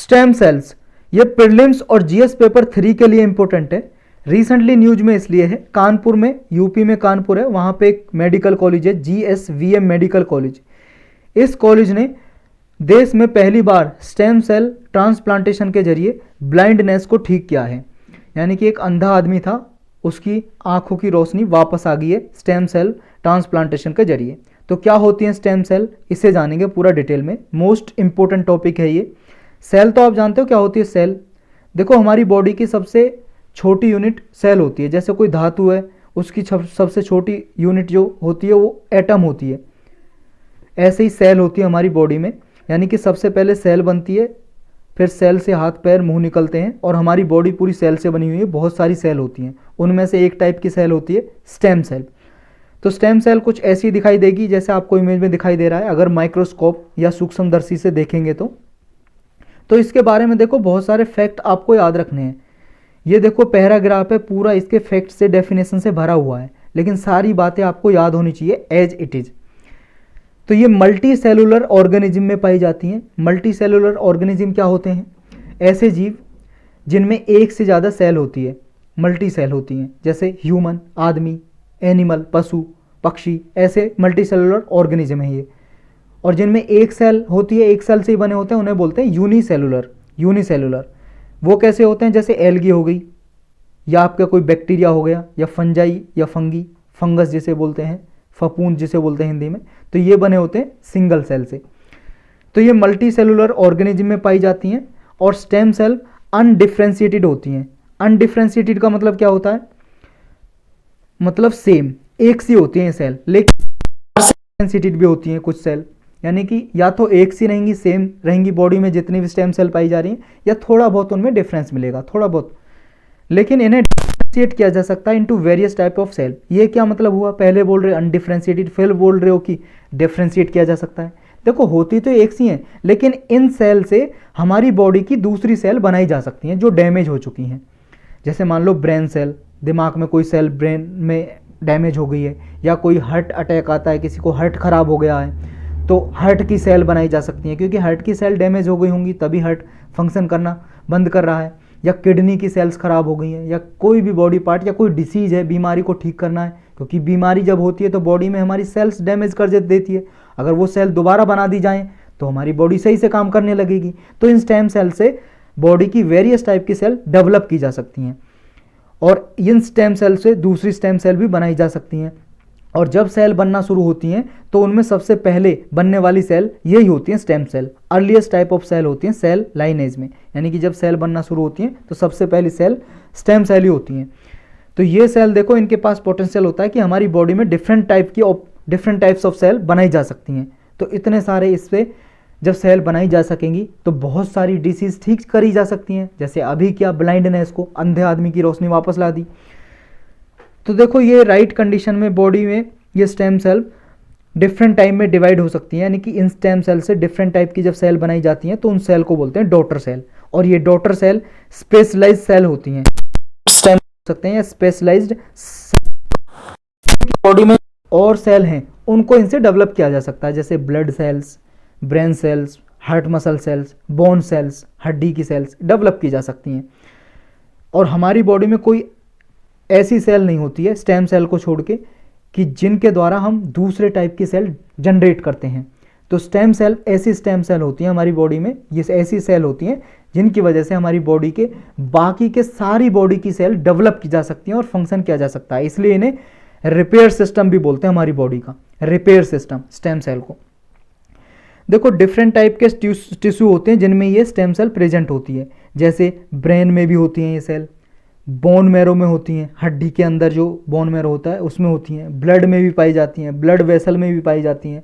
Stem cells, ये prelims और GS paper 3 के लिए इंपॉर्टेंट है। रिसेंटली न्यूज में इसलिए है, कानपुर में, यूपी में कानपुर है, वहाँ पे एक मेडिकल कॉलेज है GSVM मेडिकल कॉलेज। इस कॉलेज ने देश में पहली बार स्टेम सेल ट्रांसप्लांटेशन के जरिए ब्लाइंडनेस को ठीक किया है। यानी कि एक अंधा आदमी था, उसकी आंखों की रोशनी वापस आ गई है स्टेम सेल ट्रांसप्लांटेशन के जरिए। तो क्या होती है स्टेम सेल, इसे जानेंगे पूरा डिटेल में। मोस्ट इंपॉर्टेंट टॉपिक है ये। सेल तो आप जानते हो क्या होती है सेल। देखो हमारी बॉडी की सबसे छोटी यूनिट सेल होती है। जैसे कोई धातु है, उसकी सबसे छोटी यूनिट जो होती है वो एटम होती है। ऐसे ही सेल होती है हमारी बॉडी में। यानी कि सबसे पहले सेल बनती है, फिर सेल से हाथ पैर मुंह निकलते हैं, और हमारी बॉडी पूरी सेल से बनी हुई है। बहुत सारी सेल होती हैं, उनमें से एक टाइप की सेल होती है स्टेम सेल। तो स्टेम सेल कुछ ऐसी दिखाई देगी जैसे आपको इमेज में दिखाई दे रहा है, अगर माइक्रोस्कोप या सूक्ष्मदर्शी से देखेंगे तो इसके बारे में देखो बहुत सारे फैक्ट आपको याद रखने हैं। ये देखो पैराग्राफ है, पूरा इसके फैक्ट से, डेफिनेशन से भरा हुआ है, लेकिन सारी बातें आपको याद होनी चाहिए एज इट इज। तो ये मल्टी सेलुलर ऑर्गेनिज्म में पाई जाती हैं। मल्टी सेलुलर ऑर्गेनिज्म क्या होते हैं? ऐसे जीव जिनमें एक से ज़्यादा सेल होती है, मल्टी सेल होती हैं। जैसे ह्यूमन, आदमी, एनिमल, पशु, पक्षी, ऐसे मल्टी सेलुलर ऑर्गेनिज्म है ये। और जिनमें एक सेल होती है, एक सेल से ही बने होते हैं, उन्हें बोलते हैं यूनिसेलुलर। यूनिसेलुलर वो कैसे होते हैं? जैसे एल्गी हो गई, या आपका कोई बैक्टीरिया हो गया, या फंजाई या फंगी, फंगस जिसे बोलते हैं, फफूंद जिसे बोलते हैं हिंदी में। तो ये बने होते हैं सिंगल सेल से। तो ये मल्टी सेलुलर ऑर्गेनिज्म में पाई जाती हैं। और स्टेम सेल अनडिफ्रेंशिएटेड होती हैं। अनडिफ्रेंशिएटेड का मतलब क्या होता है? मतलब सेम, एक सी होती हैं सेल, लेकिन डिफ्रेंशिएटेड भी होती हैं कुछ सेल। यानी कि या तो एक सी रहेंगी, सेम रहेंगी बॉडी में जितनी भी स्टेम सेल पाई जा रही हैं, या थोड़ा बहुत उनमें डिफरेंस मिलेगा, थोड़ा बहुत। लेकिन इन्हें डिफ्रेंशिएट किया जा सकता है into various type of cell. ये क्या मतलब हुआ? पहले बोल रहे अनडिफ्रेंशिएटेड, फिर बोल रहे हो कि डिफ्रेंशिएट किया जा सकता है। देखो होती तो एक सी हैं, लेकिन इन सेल से हमारी बॉडी की दूसरी सेल बनाई जा सकती हैं जो डैमेज हो चुकी हैं। जैसे मान लो ब्रेन सेल, दिमाग में कोई सेल ब्रेन में डैमेज हो गई है, या कोई हार्ट अटैक आता है, किसी को हार्ट खराब हो गया है, तो हार्ट की सेल बनाई जा सकती है, क्योंकि हार्ट की सेल डैमेज हो गई होंगी तभी हार्ट फंक्शन करना बंद कर रहा है। या किडनी की सेल्स खराब हो गई हैं, या कोई भी बॉडी पार्ट, या कोई डिसीज है, बीमारी को ठीक करना है, क्योंकि बीमारी जब होती है तो बॉडी में हमारी सेल्स डैमेज कर देती है। अगर वो सेल दोबारा बना दी जाएँ तो हमारी बॉडी सही से काम करने लगेगी। तो इन स्टेम सेल से बॉडी की वेरियस टाइप की सेल डेवलप की जा सकती हैं, और इन स्टेम सेल से दूसरी स्टेम सेल भी बनाई जा सकती हैं। और जब सेल बनना शुरू होती हैं तो उनमें सबसे पहले बनने वाली सेल यही होती हैं stem cell. Earliest type of cell होती हैं सेल लाइनेज में। यानी कि जब सेल बनना शुरू होती हैं तो सबसे पहली सेल स्टेम सेल ही होती हैं। तो ये सेल देखो, इनके पास पोटेंशियल होता है कि हमारी बॉडी में डिफरेंट टाइप्स ऑफ सेल बनाई जा सकती हैं। तो इतने सारे इससे जब सेल बनाई जा सकेंगी तो बहुत सारी डिसीज ठीक करी जा सकती हैं। जैसे अभी क्या, ब्लाइंडनेस को, अंधे आदमी की रोशनी वापस ला दी। तो देखो ये राइट कंडीशन में बॉडी में ये स्टेम सेल डिफरेंट टाइप में डिवाइड हो सकती हैं। यानी कि इन स्टेम सेल से डिफरेंट टाइप की जब सेल बनाई जाती हैं तो उन सेल को बोलते हैं डॉटर सेल। और ये डॉटर सेल स्पेशलाइज्ड सेल होती हैं, स्टेम सकते हैं, या स्पेशलाइज्ड बॉडी में और सेल हैं उनको इनसे डेवलप किया जा सकता है। जैसे blood cells, brain cells, heart muscle cells, bone cells, हड्डी की सेल्स डेवलप की जा सकती हैं। और हमारी बॉडी में कोई ऐसी सेल नहीं होती है स्टेम सेल को छोड़ के कि जिनके द्वारा हम दूसरे टाइप की सेल जनरेट करते हैं। तो स्टेम सेल ऐसी स्टेम सेल होती हैं हमारी बॉडी में, ये ऐसी सेल होती हैं जिनकी वजह से हमारी बॉडी के बाकी के सारी बॉडी की सेल डेवलप की जा सकती हैं और फंक्शन किया जा सकता है। इसलिए इन्हें रिपेयर सिस्टम भी बोलते हैं, हमारी बॉडी का रिपेयर सिस्टम स्टेम सेल को। देखो डिफरेंट टाइप के टिश्यू होते हैं जिनमें ये स्टेम सेल प्रेजेंट होती है। जैसे ब्रेन में भी होती हैं ये सेल, बोन मैरो में होती हैं, हड्डी के अंदर जो बोन मैरो होता है उसमें होती हैं, ब्लड में भी पाई जाती हैं, ब्लड वेसल में भी पाई जाती हैं।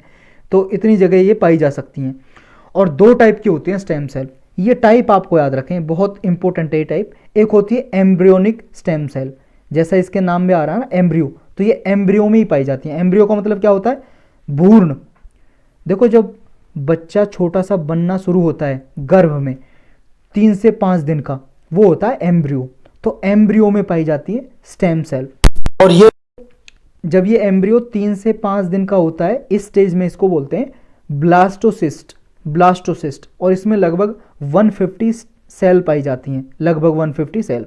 तो इतनी जगह ये पाई जा सकती हैं। और दो टाइप की होती हैं स्टेम सेल। ये टाइप आपको याद रखें, बहुत इंपॉर्टेंट है ये टाइप। एक होती है एम्ब्रियोनिक स्टेम सेल, जैसा इसके नाम में आ रहा है ना एम्ब्रियो, तो ये एम्ब्रियो में ही पाई जाती हैं। एम्ब्रियो का मतलब क्या होता है? भ्रूण। देखो जब बच्चा छोटा सा बनना शुरू होता है गर्भ में 3 से 5 दिन का, वो होता है एम्ब्रियो। तो एम्ब्रियो में पाई जाती है स्टेम सेल। और ये जब ये एम्ब्रियो 3 से 5 दिन का होता है, इस स्टेज में इसको बोलते हैं ब्लास्टोसिस्ट। और इसमें लगभग 150 सेल पाई जाती हैं, लगभग 150 सेल।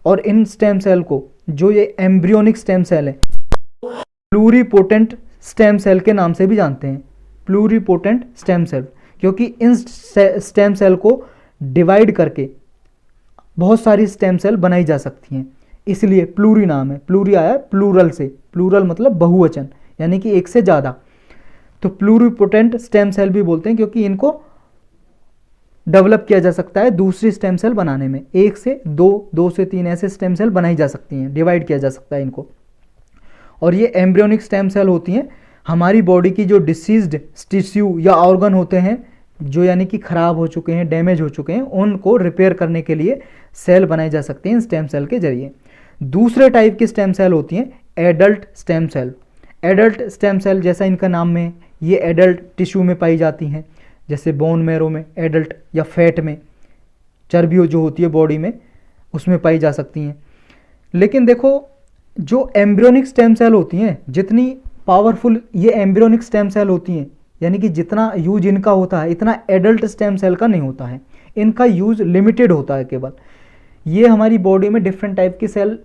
और इन स्टेम सेल को, जो ये एम्ब्रियोनिक स्टेम सेल है, प्लूरीपोटेंट स्टेम सेल के नाम से भी जानते हैं, प्लूरीपोटेंट स्टेम सेल, क्योंकि इन स्टेम सेल को डिवाइड करके बहुत सारी स्टेम सेल बनाई जा सकती हैं, इसलिए प्लूरी नाम है। प्लूरी आया प्लूरल से, प्लूरल मतलब बहुवचन, यानी कि एक से ज़्यादा। तो प्लूरीपोटेंट स्टेम सेल भी बोलते हैं क्योंकि इनको डेवलप किया जा सकता है दूसरी स्टेम सेल बनाने में, 1 से 2, 2 से 3 ऐसे स्टेम सेल बनाई जा सकती हैं, डिवाइड किया जा सकता है इनको। और ये एम्ब्रियोनिक स्टेम सेल होती हैं हमारी बॉडी की जो डिसीज्ड टिश्यू या ऑर्गन होते हैं, जो यानी कि खराब हो चुके हैं, डैमेज हो चुके हैं, उनको रिपेयर करने के लिए सेल बनाई जा सकती हैं स्टेम सेल के जरिए। दूसरे टाइप की स्टेम सेल होती हैं adult stem cell. Adult stem cell जैसा इनका नाम में, ये एडल्ट टिश्यू में पाई जाती हैं, जैसे बोन मैरो में, एडल्ट या फैट में, चर्बी जो होती है बॉडी में, उसमें पाई जा सकती हैं। लेकिन देखो, जो एम्ब्रियोनिक स्टेम सेल होती हैं, जितनी पावरफुल ये एम्ब्रियोनिक स्टेम सेल होती हैं, यानी कि जितना यूज इनका होता है इतना एडल्ट स्टेम सेल का नहीं होता है, इनका यूज लिमिटेड होता है केवल। ये हमारी बॉडी में डिफरेंट टाइप की सेल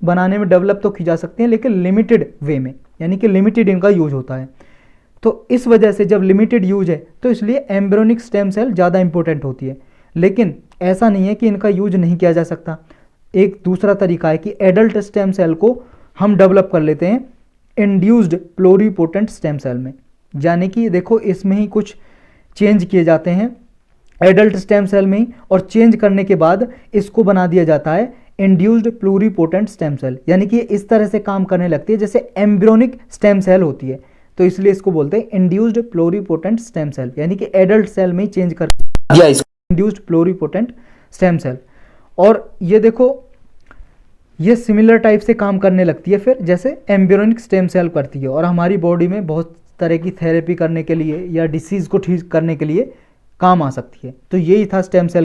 बनाने में डेवलप तो की जा सकती हैं, लेकिन लिमिटेड वे में, यानी कि लिमिटेड इनका यूज होता है। तो इस वजह से जब लिमिटेड यूज है तो इसलिए एम्ब्रियोनिक स्टेम सेल ज़्यादा इंपॉर्टेंट होती है। लेकिन ऐसा नहीं है कि इनका यूज नहीं किया जा सकता। एक दूसरा तरीका है कि एडल्ट स्टेम सेल को हम डेवलप कर लेते हैं इंड्यूस्ड प्लूरीपोटेंट स्टेम सेल में, यानी कि देखो इसमें ही कुछ चेंज किए जाते हैं एडल्ट स्टेम सेल में ही, और चेंज करने के बाद इसको बना दिया जाता है इंड्यूस्ड प्लूरीपोटेंट स्टेम सेल, यानी कि इस तरह से काम करने लगती है जैसे एम्ब्रियोनिक स्टेम सेल होती है। तो इसलिए इसको बोलते हैं इंड्यूस्ड प्लूरीपोटेंट स्टेम सेल, यानी कि एडल्ट सेल में ही चेंज कर दिया इंड्यूस्ड प्लूरीपोटेंट स्टेम सेल। और ये देखो, ये सिमिलर टाइप से काम करने लगती है फिर जैसे एम्ब्रियोनिक स्टेम सेल करती है, और हमारी बॉडी में बहुत तरह की थेरेपी करने के लिए या डिसीज़ को ठीक करने के लिए काम आ सकती है। तो यही था स्टेम सेल।